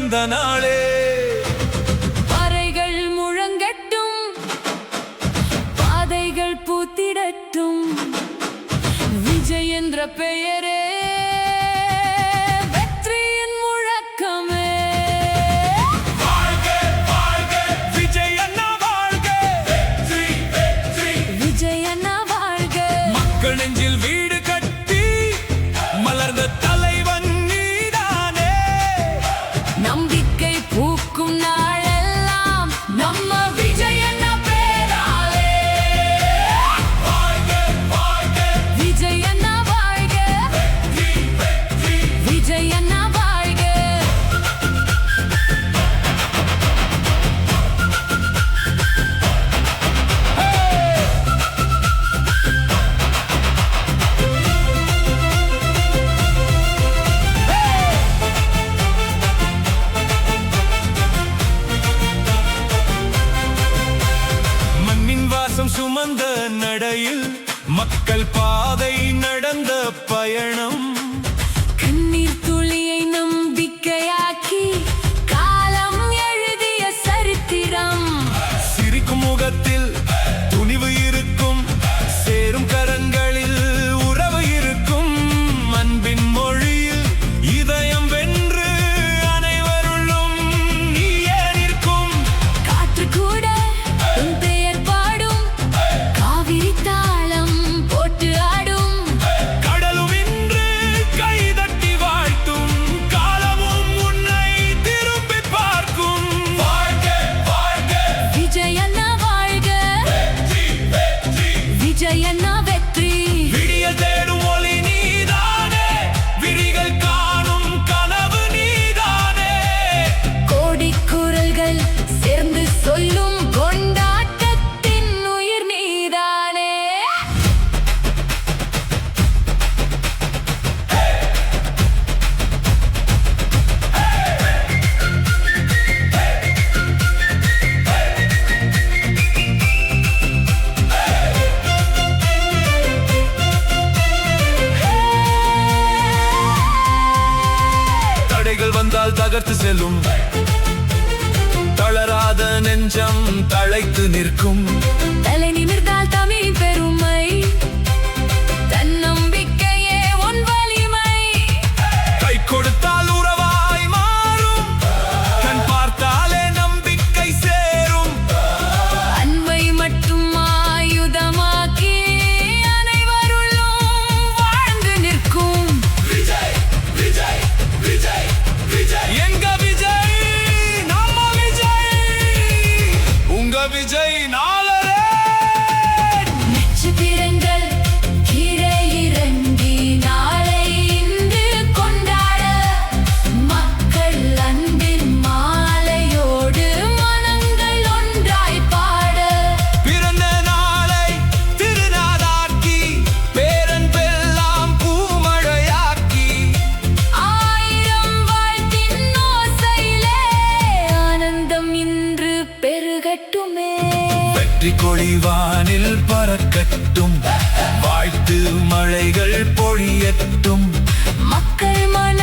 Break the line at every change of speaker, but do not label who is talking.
பிறந்த நாளே.
பறைகள் முழங்கட்டும், பாதைகள் பூத்திடட்டும், விஜய் என்ற பெயரே வெற்றியின் முழக்கமே.
வாழ்க வாழ்க விஜய் அண்ணா வாழ்க, வெற்றி வெற்றி
விஜய் அண்ணா வாழ்க.
மக்கள் நெஞ்சில் வீடு கட்டி மலர்ந்த தலைவன் நீதானே.
நம்பிக்கை பூக்கும் நாளெல்லாம் நம்ம விஜய் அண்ணா பேராலே.
வாழ்க வாழ்க
விஜய் அண்ணா வாழ்க,
வெற்றி வெற்றி
விஜய் அண்ணா வாழ்க.
மண்ணின் வாசம் சுமந்த நடையில் மக்கள் பாதை நடந்த பயணம்.
கண்ணீர் துளியை நம்பிக்கையாக்கி காலம் எழுதிய சரித்திரம்.
சிரிக்கும் முகத்தில் துணிவு இருக்கும், சேரும் கரங்களில் உறவு இருக்கும். அன்பின் மொழியில் இதயம் வென்று அனைவருள்ளும் நீயே நிற்கும்.
காற்று கூட உன் பெயர் பாடும், காவிரி தாளம் போட்டு ஆடும்.
கடலும் இன்று கைதட்டி வாழ்த்தும், காலமும் உன்னை திரும்பி பார்க்கும். வாழ்க வாழ்க
விஜய் அண்ணா வாழ்க,
வெற்றி வெற்றி
விஜய் அண்ணா வெற்றி.
விடியல் தேடும் ஒளி நீதானே, விழிகள் காணும் கனவு நீதானே.
கோடி குரல்கள் சேர்ந்து சொல்லும் கொண்டாட்டத்தின் உயிர் நீதானே.
தடைகள் வந்தால் தகர்த்து செல்லும், தளராத நெஞ்சம் தழைத்து நிற்கும்.
தலை நிமிர்ந்தால் தமிழ் பெருமை, தன்னம்பிக்கையே உன் வலிமை.
கை கொடுத்தால் உறவாய் மாறும், கண் பார்த்தாலே நம்பிக்கை சேரும்.
அன்பை மட்டும் ஆயுதமாக்கி அனைவருள்ளும் வாழ்ந்து நிற்கும்.
விஜய் விஜய் விஜய் விஜய் எங்க விஜய், நம்ம விஜய், உங்க விஜய் நாளரே.
நட்சத்திரங்கள் கீழே இறங்கி நாளை இன்று கொண்டாட, மக்கள் அன்பின் மாலையோடு மனங்கள் ஒன்றாய் பாட.
பிறந்த நாளை திருநாளாக்கி, பேரன் பெல்லாம் பூமழையாக்கி.
ஆயிரம் வாழ்த்தின் ஓசையிலே ஆனந்தம் இன்று பெருகட்டுமே.
வெற்றி கொடி வானில் பறக்கட்டும், வாழ்த்து மழைகள் பொழியட்டும்.
மக்கள் மன